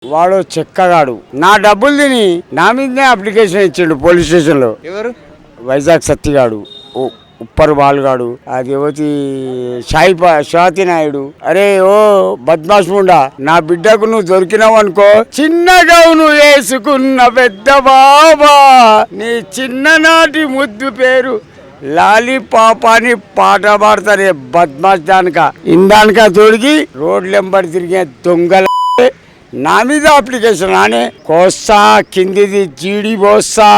వాడు చెక్కగాడు నా డబ్బులు తిని నా మీదనే అప్లికేషన్ ఇచ్చిండు పోలీస్ స్టేషన్ లో. ఎవరు? వైజాగ్ సత్తిగాడు, ఉప్పర్ బాలుగాడు, అది ఒకటి స్వాతి నాయుడు. అరే ఓ బద్మాష్ ముండా, నా బిడ్డకు నువ్వు దొరికినావు అనుకో, చిన్నగా నువ్వు వేసుకున్న పెద్ద బాబా నీ చిన్ననాటి ముద్దు పేరు లాలి పాపాని పాట పాడతారే బద్మాష్ దానిక ఇందానిక తొడిగి రోడ్లెంబడి తిరిగే దొంగల నా మీద అప్లికేషన్ ఆనే కోస్తా కిందిది జీడి పోస్తా.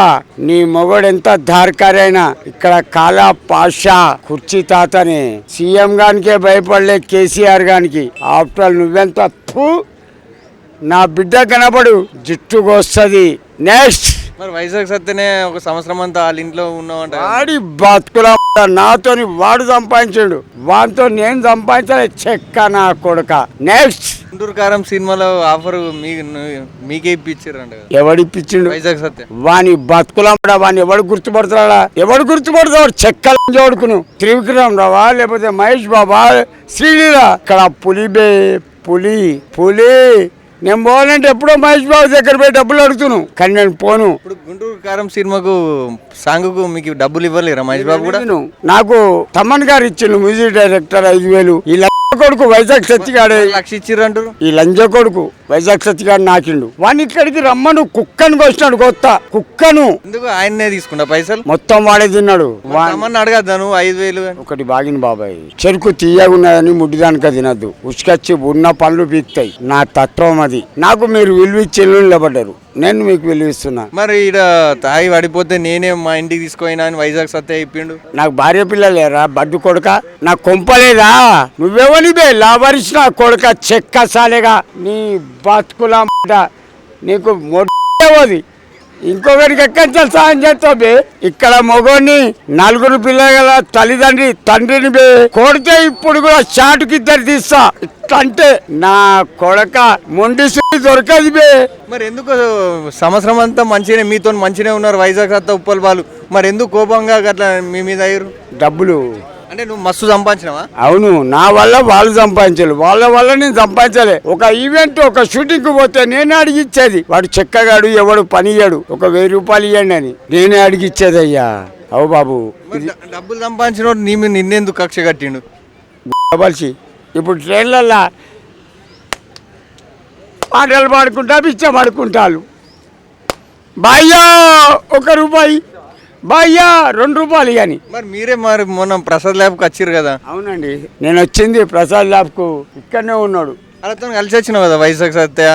నీ మొగడు ఎంత ధార్కారైనా ఇక్కడ కాలా పాషా కుర్చీ తాతని సీఎం గానికే భయపడలే కేసీఆర్ గానికి. ఆఫ్టర్ నువ్వెంత నా బిడ్డ కనబడు జుట్టు కోస్తుంది. నెక్స్ట్ మరి వైజాగ్ సత్యనే ఒక సంవత్సరం అంతా వాళ్ళ ఇంట్లో ఉన్నావంట. వాడి బతుకుల నాతోని వాడు సంపాదించాడు, వాడితో నేను సంపాదించాలి చెక్క నా కొడుక. నెక్స్ట్ గుంటూరు కారం సినిమాలో ఆఫర్ మీకే ఇప్పించారంట. ఎవడిప్పించిండు? వైజాగ్ సత్య. వాని బతుకుల వాడిని ఎవడు గుర్తుపడతాడా? ఎవడు గుర్తుపడతాడు? చెక్కల జోడుకును త్రివిక్రమ్ రావా లేకపోతే మహేష్ బాబా శ్రీలీలా. ఇక్కడ పులి నేను పోవాలంటే ఎప్పుడో మహేష్ బాబు దగ్గర పోయి డబ్బులు అడుగుతున్నాను, కానీ నేను పోను. ఇప్పుడు గుంటూరు కారం సినిమాకు సాంగ్ కు మీకు డబ్బులు ఇవ్వలేరా మహేష్ బాబు కూడా? నాకు తమ్మన్ గారు ఇచ్చిండు మ్యూజిక్ డైరెక్టర్ 5,000. ఈ కొడుకు వైజాగ్ సత్తిగాడు 1,00,000 ఇచ్చిర్రంటారు. ఈ లంజ కొడుకు వైజాగ్ సత్తిగాడు నాకిండు. వాడిని ఇక్కడికి రమ్మను కుక్కను కోసినాడు, కొత్త కుక్కను. ఎందుకు ఆయన్నే తీసుకున్నా పైసలు? మొత్తం వాడే తిన్నాడు. అడగద్దాను 5,000. ఒకటి బాగిన బాబాయ్, చెరుకు తీయగున్నదని ముడ్డిదానిక తినద్దు, ఉసుకొచ్చి ఉన్న పనులు పీక్తాయి. నా తత్వం అది. నాకు మీరు విలువిచ్చి నిలబడ్డారు, నేను మీకు విలువిస్తున్నా. మరి ఈడ తాగి పడిపోతే నేనే మా ఇంటికి తీసుకుపోయినా అని వైజాగ్ సత్య చెప్పిండు. నాకు భార్య పిల్లలేరా బడ్డు కొడుక? నాకు కొంపలేదా? నువ్వెవనివే లాభరిచిన కొడుక చెక్క సాలేగా నీ బతుకుల నీకు మొట్టది. ఇంకొకరికి ఎక్కడి సాయం చేస్తావు బే? ఇక్కడ మొగోని 4 పిల్లల తండ్రిని బే కొడితే ఇప్పుడు కూడా షాటుకి 2 తీస్తా. అంటే నా కొడక మొండి దొరకదు బే. మరి ఎందుకు సంవత్సరం అంతా మంచిగానే మీతో మంచిగానే ఉన్నారు వైజాగ్ సత్తా ఉప్పల్ బాలు, మరి ఎందుకు కోపంగా అట్లా మీ మీద అయ్యారు? డబ్బులు అంటే నువ్వు మస్తు సంపాదించినావా? అవును, నా వల్ల వాళ్ళు సంపాదించాలి, వాళ్ళ వల్ల నేను సంపాదించాలి. ఒక ఈవెంట్ ఒక షూటింగ్ కు పోతే నేనే అడిగిచ్చేది. వాడు చెక్కగాడు ఎవడు పని ఇయ్యాడు, ఒక 1000 రూపాయలు ఇవ్వండి అని నేనే అడిగిచ్చేది. అయ్యా అవు బాబు, డబ్బులు సంపాదించిన నిన్నెందుకు కక్ష కట్టిండు? బలిసి ఇప్పుడు ట్రైన్లల్లా పాటలు పాడుకుంటా పిచ్చ పడుకుంటారు. బాయ్యా 1 రూపాయి, బాయ్యా 2 రూపాయలు అని. మరి మీరే మరి మొన్న ప్రసాద్ ల్యాబ్కి వచ్చారు కదా? అవునండి, నేను వచ్చింది ప్రసాద్ ల్యాబ్కు. ఇక్కడనే ఉన్నాడు, వాళ్ళతో కలిసి వచ్చినావు కదా వైజాగ్ సత్య.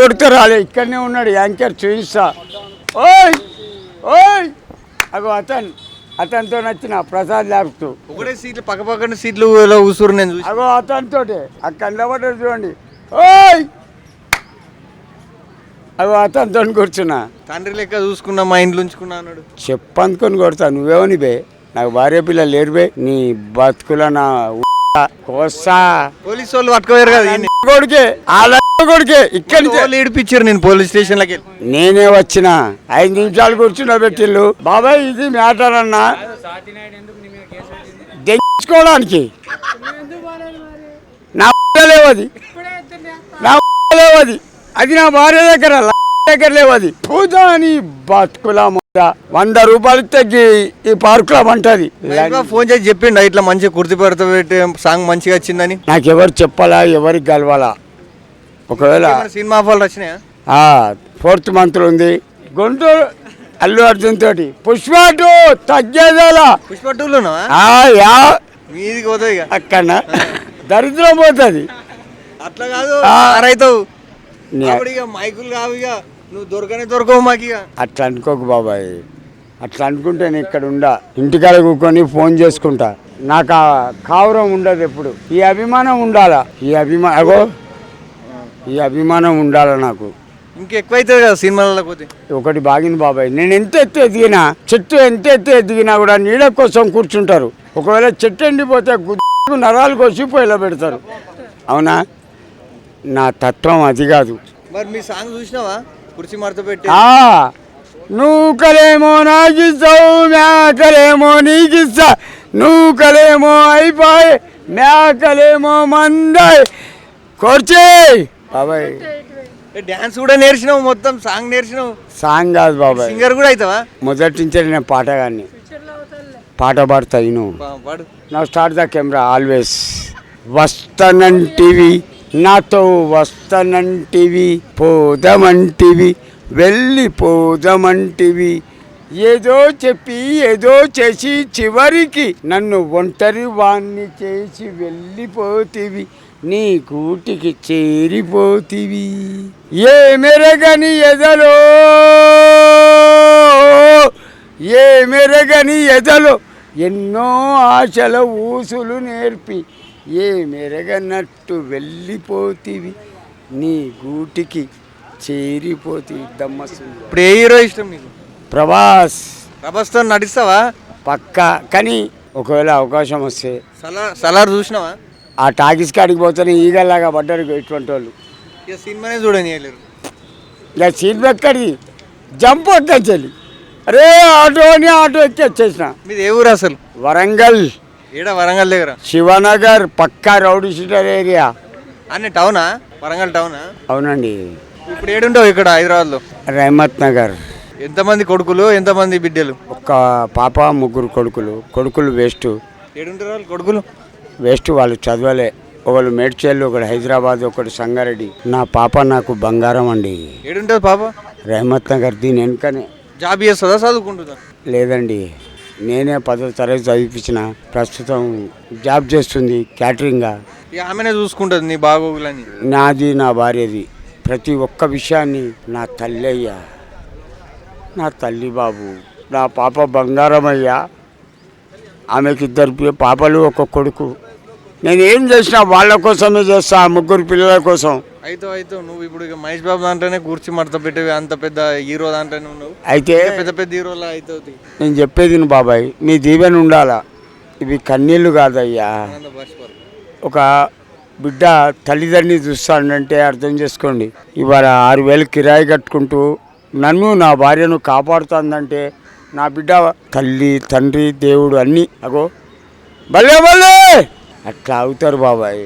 కొడుతూ రాలే, ఇక్కడనే ఉన్నాడు. యాంకర్ చూయిస్తా. ఓయ్ ఓయ్ అగో అతనితో నచ్చిన ప్రసాద్ ల్యాబ్స్ ఒకటే సీట్లు పక్కన సీట్లు ఊసూరు నేను చూసి. అగో అతనితో ఆ కండబడ్డాడు చూడండి. ఓయ్ అగో అతనితో కూర్చున్నా. తండ్రి లెక్క చూసుకున్నా, మా ఇంట్లో ఉంచుకున్నా అన్నాడు. చెప్పనుకొని కొడతా. నువ్వేమని బే? నాకు భార్య పిల్లలు లేరు బే. నీ బతుకుల నా కోస్తా. పోలీసు వాళ్ళు పట్టుకోయారు కదా కొడుకే, కొడుకే ఇక్కడి ఏడిపించారు. నేను పోలీస్ స్టేషన్ లకి నేనే వచ్చిన 5 నిమిషాలు కూర్చున్నా పెట్టిల్లు. బాబాయ్ ఇది మ్యాటర్ అన్నా దెంచుకోవడానికి. నా లేవది, అది నా భార్య దగ్గర లేవది. పూజ అని బతుకుల 100 రూపాయలు తగ్గి ఈ పార్క్ లో అంటది. ఫోన్ చేసి చెప్పిండు ఇట్లా మంచిగా కుర్తి పెడతా సాంగ్ మంచిగా వచ్చిందని. నాకెవరు చెప్పాలా, ఎవరికి కలవాలా? ఒకవేళ సినిమా ఆఫర్లు వచ్చినాయా? 4th month లో ఉంది. గుంటూరు అల్లు అర్జున్ తోటి పుష్ప 2 తగ్గేదేలా. పుష్ప 2లోనా? మీదికి పోతాయి అక్కడ దరిద్రం పోతుంది. అట్లా కాదు అవుతావు మైకులు కావు, ఇక నువ్వు దొరకవు మాకు. ఇక అట్లా అనుకోకు బాబాయ్, అట్లా అనుకుంటే నేను ఇక్కడ ఉండా, ఇంటికాడ కూర్చొని ఫోన్ చేసుకుంటా. నాకు ఆ కావురం ఉండదు ఎప్పుడు. ఈ అభిమానం ఉండాలా, ఈ అభిమానం ఉండాలా నాకు. ఇంకెక్కువైతుంది కదా సినిమాలలో పోతే. ఒకటి బాగింది బాబాయ్, నేను ఎంత ఎత్తు ఎదిగినా, చెట్టు ఎంత ఎత్తు ఎదిగినా కూడా నీడ కోసం కూర్చుంటారు. ఒకవేళ చెట్టు ఎండిపోతే నరాలు కోసి పొయ్యిలో పెడతారు. అవునా? నా తత్వం అది కాదు. మరి మీ సాంగ్ చూసినావా? కుర్చీ మడత పెట్టి నూకలేమో నాకిస్తావు, మేకలేమో నీకిస్తా. నూకలేమో అయిపోయి, మేకలేమో మందాయి. కుర్చీ బాబాయ్ డ్యాన్స్ కూడా నేర్చినావు, మొత్తం సాంగ్ నేర్చినావు, సాంగ్ కాదు బాబాయ్, సింగర్ కూడా అవుతావా? మొదటి నుంచే నేను పాటగాన్ని పాట పాడతా ఇను. పాడు. నా స్టార్ట్ ద కెమెరా ఆల్వేస్. వస్తానంటివి నాతో వస్తానంటివి, పోదామంటివి వెళ్ళిపోదామంటివి, ఏదో చెప్పి ఏదో చేసి చివరికి నన్ను ఒంటరి వాణ్ణి చేసి వెళ్ళిపోతివి, నీ గూటికి చేరిపోతివి. ఏ మెరగని ఎదలో, ఏ మెరగని ఎదలో ఎన్నో ఆశల ఊసులు నేర్పి, ఏ మెరగనట్టు వెళ్ళిపోతివి, నీ గూటికి చేరిపోతివి. దమ్మసు. ఇప్పుడు ఏ హీరో ఇష్టం నీకు? ప్రభాస్. ప్రభాస్తో నటిస్తావా? పక్కా. కానీ ఒకవేళ అవకాశం వస్తే సలార్ చూసినావా? ఆ టాకీస్ కాడికి పోతేనే ఈగల్లాగా పడ్డారు ఇటువంటి వాళ్ళు. ఇక సినిమానే చూడనియలేరు. ఇక సీట్ ఎక్కడిది, జంప్ వచ్చేది. అరే ఆటో అని ఆటో ఎక్కి వచ్చేసిన. మీది ఏ ఊరు అసలు? వరంగల్. ఏడా వరంగల్ దగ్గర? శివనగర్ పక్కా రౌడీ షీటర్ ఏరియా. అన్నీ టౌనా? వరంగల్ టౌనా? అవునండి. ఇప్పుడు ఏడుంటావు ఇక్కడ హైదరాబాద్లో? రహమత్ నగర్. ఎంతమంది కొడుకులు, ఎంతమంది బిడ్డలు? ఒక్క పాప, ముగ్గురు కొడుకులు. కొడుకులు వేస్ట్. ఏడుంటారు వాళ్ళు కొడుకులు? వేస్ట్, వాళ్ళు చదవలే. ఒకళ్ళు మేడ్చేళ్ళు, ఒకడు హైదరాబాద్, ఒకడు సంగారెడ్డి. నా పాప నాకు బంగారం అండి. ఏడుంటుంది పాప? రహమత్ నగర్. దీని వెనుకనే. జాబ్ చేస్తుందా, చదువుకుంటుందా? లేదండి, నేనే 10వ తరగతి చదివించిన. ప్రస్తుతం జాబ్ చేస్తుంది క్యాటరింగ్గా. ఇక ఆమెనే చూసుకుంటుంది నీ బాగోగులని? నాది, నా భార్యది. ప్రతి ఒక్క విషయాన్ని నా తల్లి అయ్యా, నా తల్లి బాబు. నా పాప బంగారం అయ్యా. ఆమెకి 2 పాపలు, ఒక కొడుకు. నేను ఏం చేసినా వాళ్ళ కోసమే చేస్తా, ఆ ముగ్గురు పిల్లల కోసం. అయితే నువ్వు ఇప్పుడు ఇక మహేష్ బాబు దాంట్లోనే కూర్చి మడత పెట్టేవి, అంత పెద్ద హీరో దాంట్లోనే ఉన్నావు. అయితే పెద్ద పెద్ద హీరోలా అవుతుంది. నేను చెప్పేది బాబాయ్, మీ దీవెన ఉండాలా. ఇవి కన్నీళ్ళు కాదయ్యా. ఒక బిడ్డ తల్లిదండ్రిని చూస్తాడంటే అర్థం చేసుకోండి. ఇవాళ 6,000 కిరాయి కట్టుకుంటూ నన్ను, నా భార్యను కాపాడుతుందంటే నా బిడ్డ తల్లి, తండ్రి, దేవుడు అన్నీ అగో భలే భలే అట్లా అవుతారు బాబాయ్.